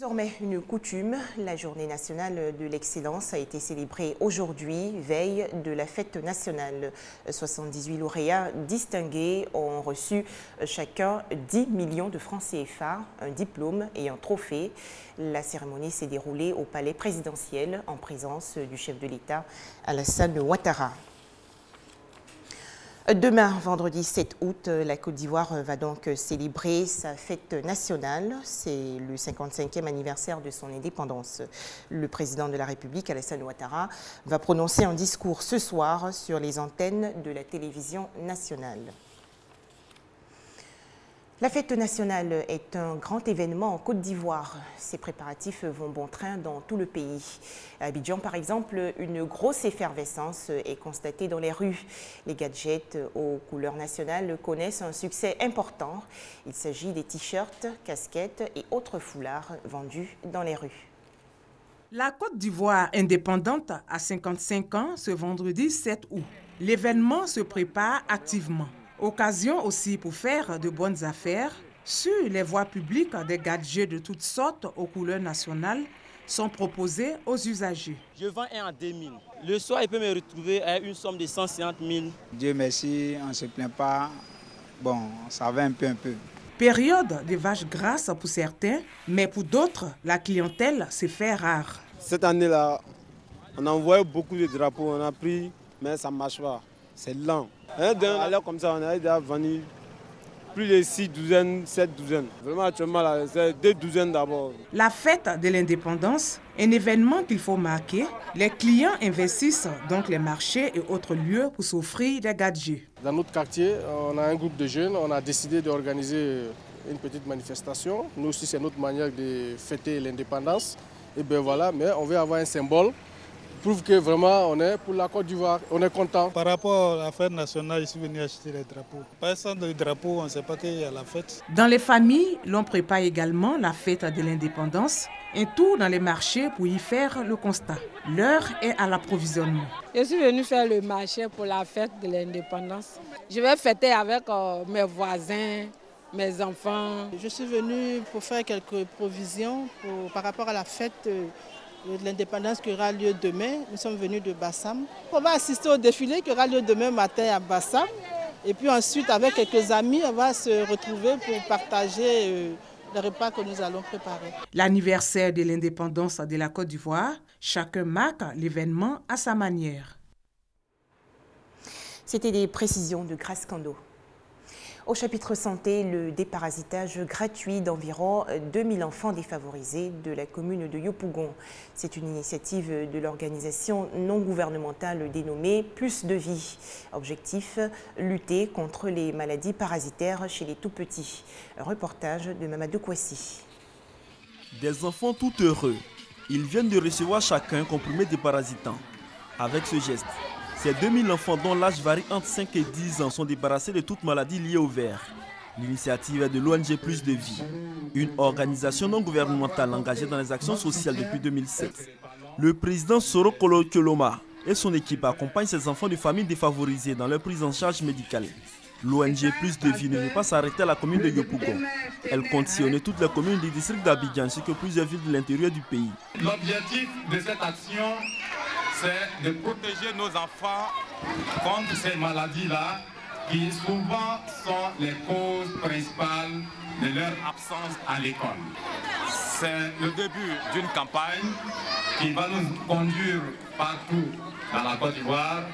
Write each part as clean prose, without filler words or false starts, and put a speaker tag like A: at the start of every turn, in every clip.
A: Désormais une coutume, la journée nationale de l'excellence a été célébrée aujourd'hui, veille de la fête nationale. 78 lauréats distingués ont reçu chacun 10 millions de francs CFA, un diplôme et un trophée. La cérémonie s'est déroulée au palais présidentiel en présence du chef de l'État Alassane Ouattara. Demain, vendredi 7 août, la Côte d'Ivoire va donc célébrer sa fête nationale. C'est le 55e anniversaire de son indépendance. Le président de la République, Alassane Ouattara, va prononcer un discours ce soir sur les antennes de la télévision nationale. La fête nationale est un grand événement en Côte d'Ivoire. Ses préparatifs vont bon train dans tout le pays. À Abidjan, par exemple, une grosse effervescence est constatée dans les rues. Les gadgets aux couleurs nationales connaissent un succès important. Il s'agit des t-shirts, casquettes et autres foulards vendus dans les rues.
B: La Côte d'Ivoire indépendante a 55 ans ce vendredi 7 août. L'événement se prépare activement. Occasion aussi pour faire de bonnes affaires. Sur les voies publiques, des gadgets de toutes sortes aux couleurs nationales sont proposés aux usagers.
C: Je vends un à 2000. Le soir, il peut me retrouver à une somme de 150 000.
D: Dieu merci, on ne se plaint pas. Bon, ça va un peu.
B: Période de vaches grasses pour certains, mais pour d'autres, la clientèle s'est fait rare.
E: Cette année-là, on a envoyé beaucoup de drapeaux, on a pris, mais ça ne marche pas. C'est lent. Alors comme ça, on a déjà vendu plus de 6 douzaines, 7 douzaines. Vraiment, actuellement, c'est 2 douzaines d'abord.
B: La fête de l'indépendance, un événement qu'il faut marquer. Les clients investissent donc les marchés et autres lieux pour s'offrir des gadgets.
F: Dans notre quartier, on a un groupe de jeunes. On a décidé d'organiser une petite manifestation. Nous aussi, c'est notre manière de fêter l'indépendance. Et bien voilà, mais on veut avoir un symbole. Prouve que vraiment on est pour la Côte d'Ivoire, on est content.
G: Par rapport à la fête nationale, je suis venu acheter les drapeaux. Par sans le drapeau, on ne sait pas qu'il y a la fête.
B: Dans les familles, l'on prépare également la fête de l'indépendance. Un tour dans les marchés pour y faire le constat. L'heure est à l'approvisionnement.
H: Je suis venue faire le marché pour la fête de l'indépendance. Je vais fêter avec mes voisins, mes enfants.
I: Je suis venue pour faire quelques provisions par rapport à la fête de l'indépendance qui aura lieu demain. Nous sommes venus de Bassam. On va assister au défilé qui aura lieu demain matin à Bassam. Et puis ensuite, avec quelques amis, on va se retrouver pour partager le repas que nous allons préparer.
B: L'anniversaire de l'indépendance de la Côte d'Ivoire, chacun marque l'événement à sa manière.
A: C'était des précisions de Grace Kando. Au chapitre santé, le déparasitage gratuit d'environ 2000 enfants défavorisés de la commune de Yopougon. C'est une initiative de l'organisation non gouvernementale dénommée Plus de vie. Objectif, lutter contre les maladies parasitaires chez les tout-petits. Un reportage de Mamadou Kouassi.
J: Des enfants tout heureux. Ils viennent de recevoir chacun un comprimé déparasitant. Avec ce geste, ces 2000 enfants dont l'âge varie entre 5 et 10 ans sont débarrassés de toute maladie liée au ver. L'initiative est de l'ONG Plus de vie, une organisation non gouvernementale engagée dans les actions sociales depuis 2007. Le président Soro Kolo Kyoloma et son équipe accompagnent ces enfants de familles défavorisées dans leur prise en charge médicale. L'ONG Plus de vie ne veut pas s'arrêter à la commune de Yopougon. Elle compte sillonner toutes les communes du district d'Abidjan ainsi que plusieurs villes de l'intérieur du pays.
K: L'objectif de cette action, c'est de protéger nos enfants contre ces maladies-là qui souvent sont les causes principales de leur absence à l'école. C'est le début d'une campagne qui va nous conduire partout dans la Côte d'Ivoire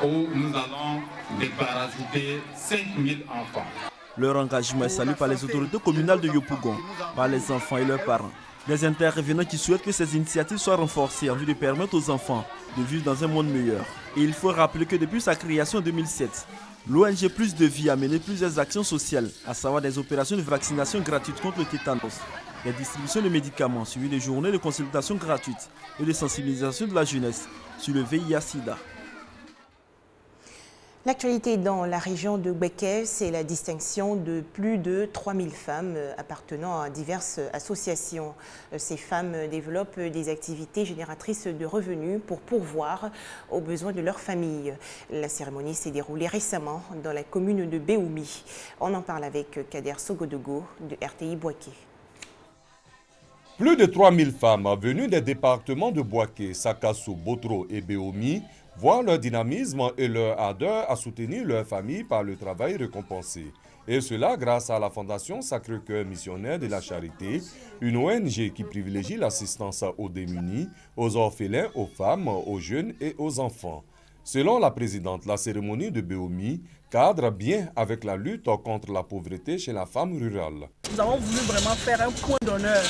K: où nous allons déparasiter 5000 enfants.
J: Leur engagement est salué par les autorités communales de Yopougon, par les enfants et leurs parents. Des intervenants qui souhaitent que ces initiatives soient renforcées en vue de permettre aux enfants de vivre dans un monde meilleur. Et il faut rappeler que depuis sa création en 2007, l'ONG Plus de vie a mené plusieurs actions sociales, à savoir des opérations de vaccination gratuite contre le tétanos, des distributions de médicaments suivies de journées de consultation gratuites et de sensibilisation de la jeunesse sur le VIH-Sida.
A: L'actualité dans la région de Gbeke, c'est la distinction de plus de 3000 femmes appartenant à diverses associations. Ces femmes développent des activités génératrices de revenus pour pourvoir aux besoins de leur famille. La cérémonie s'est déroulée récemment dans la commune de Béoumi. On en parle avec Kader Sogodogo de RTI Boaké.
L: Plus de 3000 femmes venues des départements de Bouaké, Sakassou, Botro et Béomi voient leur dynamisme et leur ardeur à soutenir leur famille par le travail récompensé. Et cela grâce à la Fondation Sacré-Cœur Missionnaire de la Charité, une ONG qui privilégie l'assistance aux démunis, aux orphelins, aux femmes, aux jeunes et aux enfants. Selon la présidente, la cérémonie de Béomi cadre bien avec la lutte contre la pauvreté chez la femme rurale.
M: Nous avons voulu vraiment faire un point d'honneur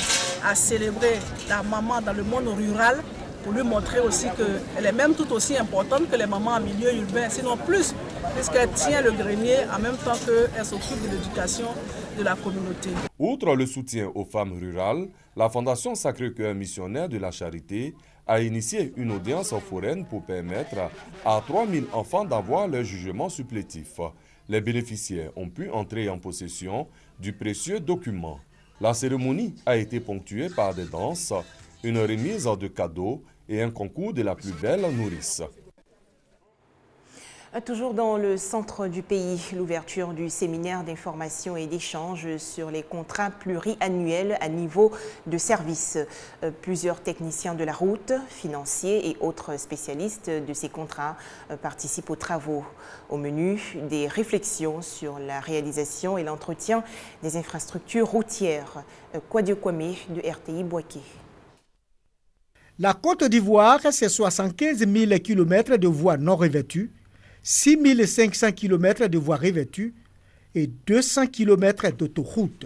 M: à célébrer la maman dans le monde rural pour lui montrer aussi qu'elle est même tout aussi importante que les mamans en milieu urbain, sinon plus, puisqu'elle tient le grenier en même temps qu'elle s'occupe de l'éducation de la communauté.
L: Outre le soutien aux femmes rurales, la Fondation Sacré-Cœur Missionnaire de la Charité a initié une audience foraine pour permettre à 3000 enfants d'avoir leur jugement supplétif. Les bénéficiaires ont pu entrer en possession du précieux document. La cérémonie a été ponctuée par des danses, une remise de cadeaux et un concours de la plus belle nourrice.
A: Toujours dans le centre du pays, l'ouverture du séminaire d'information et d'échange sur les contrats pluriannuels à niveau de service. Plusieurs techniciens de la route, financiers et autres spécialistes de ces contrats participent aux travaux. Au menu, des réflexions sur la réalisation et l'entretien des infrastructures routières. Kwadio Kwame de RTI Bouaké.
N: La Côte d'Ivoire, c'est 75 000 km de voies non revêtues, 6 500 km de voies revêtues et 200 km d'autoroutes.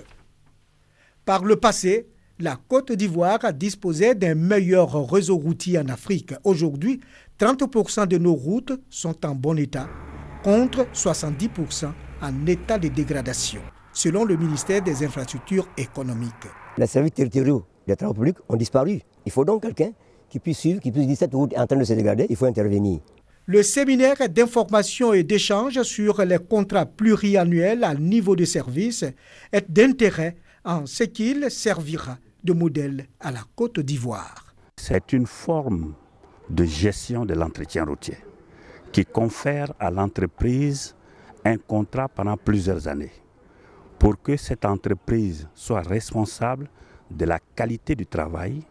N: Par le passé, la Côte d'Ivoire disposait d'un meilleur réseau routier en Afrique. Aujourd'hui, 30% de nos routes sont en bon état, contre 70% en état de dégradation, selon le ministère des Infrastructures économiques.
O: Les services territoriaux des travaux publics ont disparu. Il faut donc quelqu'un qui puisse suivre, qui puisse dire cette route est en train de se dégrader, il faut intervenir.
N: Le séminaire d'information et d'échange sur les contrats pluriannuels à niveau de service est d'intérêt en ce qu'il servira de modèle à la Côte d'Ivoire.
P: C'est une forme de gestion de l'entretien routier qui confère à l'entreprise un contrat pendant plusieurs années pour que cette entreprise soit responsable de la qualité du travail,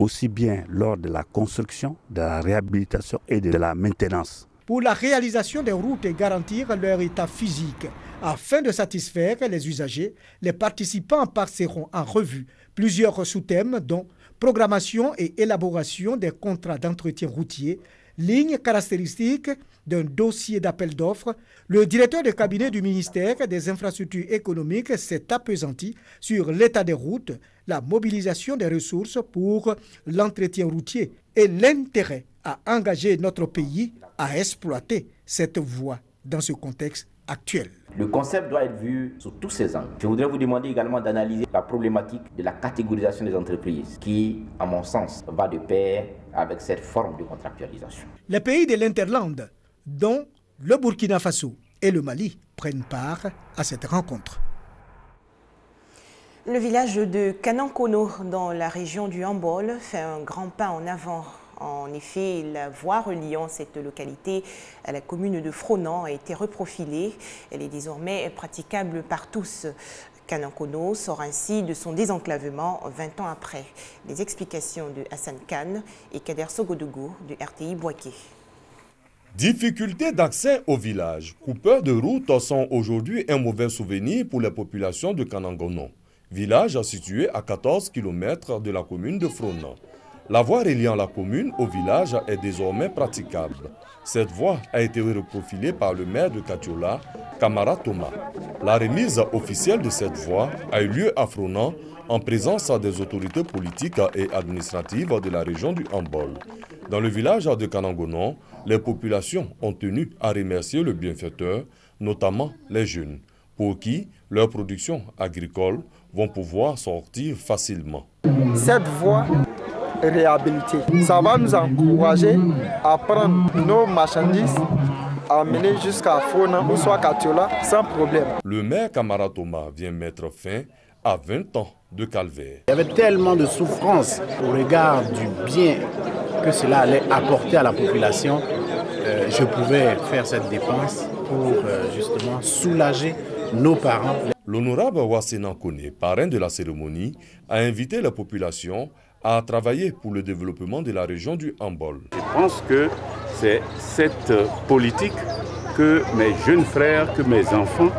P: aussi bien lors de la construction, de la réhabilitation et de la maintenance.
N: Pour la réalisation des routes et garantir leur état physique, afin de satisfaire les usagers, les participants passeront en revue plusieurs sous-thèmes dont programmation et élaboration des contrats d'entretien routier, lignes caractéristiques d'un dossier d'appel d'offres. Le directeur de cabinet du ministère des Infrastructures économiques s'est appesanti sur l'état des routes, la mobilisation des ressources pour l'entretien routier et l'intérêt à engager notre pays à exploiter cette voie dans ce contexte actuel.
Q: Le concept doit être vu sous tous ses angles. Je voudrais vous demander également d'analyser la problématique de la catégorisation des entreprises qui, à mon sens, va de pair avec cette forme de contractualisation.
N: Les pays de l'Interland, dont le Burkina Faso et le Mali, prennent part à cette rencontre.
A: Le village de Kanankono, dans la région du Hambol, fait un grand pas en avant. En effet, la voie reliant cette localité à la commune de Fronan a été reprofilée. Elle est désormais praticable par tous. Kanankono sort ainsi de son désenclavement 20 ans après. Les explications de Hassan Khan et Kader Sogodougou de RTI Bouaké.
L: Difficultés d'accès au village. Coupeurs de route sont aujourd'hui un mauvais souvenir pour les populations de Kanankono, village situé à 14 km de la commune de Fronan. La voie reliant la commune au village est désormais praticable. Cette voie a été reprofilée par le maire de Katiola, Kamara Thomas. La remise officielle de cette voie a eu lieu à Fronan en présence des autorités politiques et administratives de la région du Hambol. Dans le village de Kanankono, les populations ont tenu à remercier le bienfaiteur, notamment les jeunes, pour qui leurs productions agricoles vont pouvoir sortir facilement.
R: Cette voie réhabilitée, ça va nous encourager à prendre nos marchandises, à mener jusqu'à Fronan ou soit Katiola sans problème.
L: Le maire Kamara Thomas vient mettre fin à 20 ans de calvaire.
S: Il y avait tellement de souffrance au regard du bien que cela allait apporter à la population. Je pouvais faire cette dépense pour justement soulager nos parents.
L: L'honorable Wassena Kone, parrain de la cérémonie, a invité la population à travailler pour le développement de la région du Hambol.
P: Je pense que c'est cette politique que mes jeunes frères, que mes enfants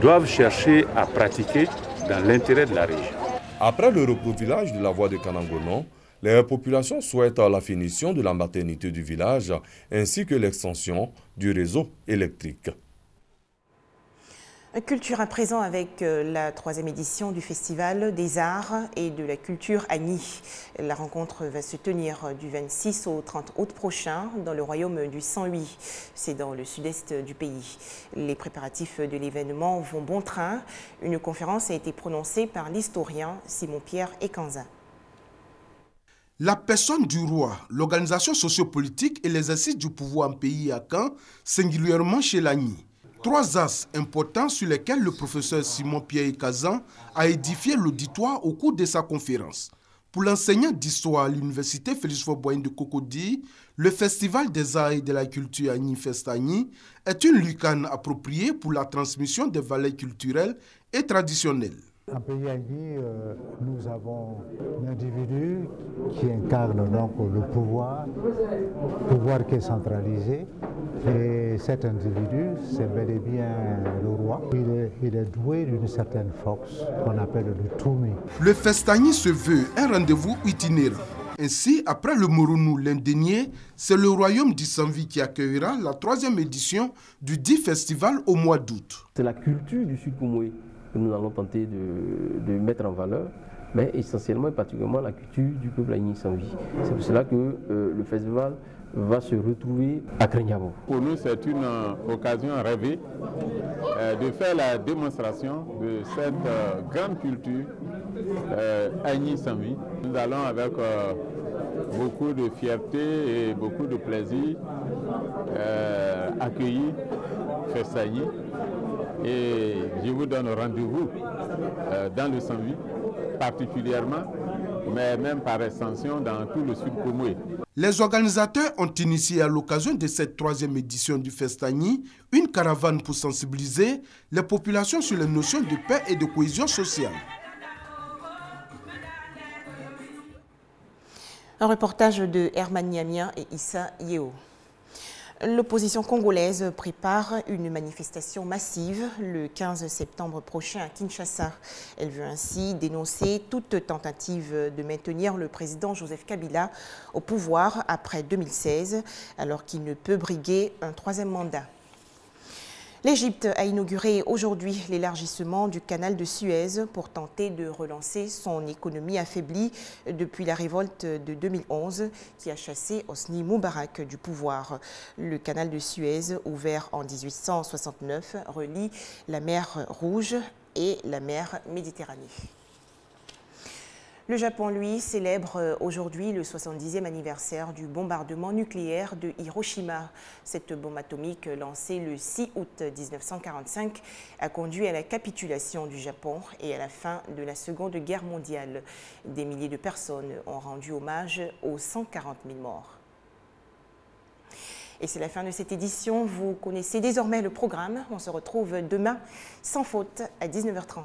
P: doivent chercher à pratiquer dans l'intérêt de la région.
L: Après le repos-village de la voie de Kanangonon, les populations souhaitent la finition de la maternité du village ainsi que l'extension du réseau électrique.
A: Culture à présent avec la 3e édition du Festival des Arts et de la Culture Agny. La rencontre va se tenir du 26 au 30 août prochain dans le royaume du Saint-Louis. C'est dans le sud-est du pays. Les préparatifs de l'événement vont bon train. Une conférence a été prononcée par l'historien Simon-Pierre Ekanza.
T: La personne du roi, l'organisation sociopolitique et l'exercice du pouvoir en pays akan, singulièrement chez l'Agny. 3 axes importants sur lesquels le professeur Simon-Pierre Ekanza a édifié l'auditoire au cours de sa conférence. Pour l'enseignant d'histoire à l'université Félix-Faure-Boigny de Cocody, le Festival des Arts et de la Culture Agny Festagny est une lucane appropriée pour la transmission des valeurs culturelles et traditionnelles.
U: En pays Agny, nous avons un individu qui incarne donc le pouvoir qui est centralisé. Et cet individu, c'est bel et bien le roi. Il est doué d'une certaine force qu'on appelle le Toumi.
T: Le Festagny se veut un rendez-vous itinérant. Ainsi, après le Moronou l'Indénié, c'est le royaume d'Issanvi qui accueillera la 3e édition du dit festival au mois d'août.
V: C'est la culture du Sud-Koumoé que nous allons tenter de mettre en valeur, mais essentiellement et particulièrement la culture du peuple Agny-Sanvi. C'est pour cela que le festival va se retrouver à Krényabo.
W: Pour nous, c'est une occasion rêvée de faire la démonstration de cette grande culture Agny-Sanvi. Nous allons avec beaucoup de fierté et beaucoup de plaisir accueillir Festagny. Et je vous donne rendez-vous dans le Saint-Louis, particulièrement, mais même par extension dans tout le Sud-Koumoé.
T: Les organisateurs ont initié à l'occasion de cette 3e édition du Festagny une caravane pour sensibiliser les populations sur les notions de paix et de cohésion sociale.
A: Un reportage de Herman Niamien et Issa Yeo. L'opposition congolaise prépare une manifestation massive le 15 septembre prochain à Kinshasa. Elle veut ainsi dénoncer toute tentative de maintenir le président Joseph Kabila au pouvoir après 2016, alors qu'il ne peut briguer un 3e mandat. L'Égypte a inauguré aujourd'hui l'élargissement du canal de Suez pour tenter de relancer son économie affaiblie depuis la révolte de 2011 qui a chassé Hosni Moubarak du pouvoir. Le canal de Suez, ouvert en 1869, relie la mer Rouge et la mer Méditerranée. Le Japon, lui, célèbre aujourd'hui le 70e anniversaire du bombardement nucléaire de Hiroshima. Cette bombe atomique lancée le 6 août 1945 a conduit à la capitulation du Japon et à la fin de la Seconde Guerre mondiale. Des milliers de personnes ont rendu hommage aux 140 000 morts. Et c'est la fin de cette édition. Vous connaissez désormais le programme. On se retrouve demain, sans faute, à 19h30.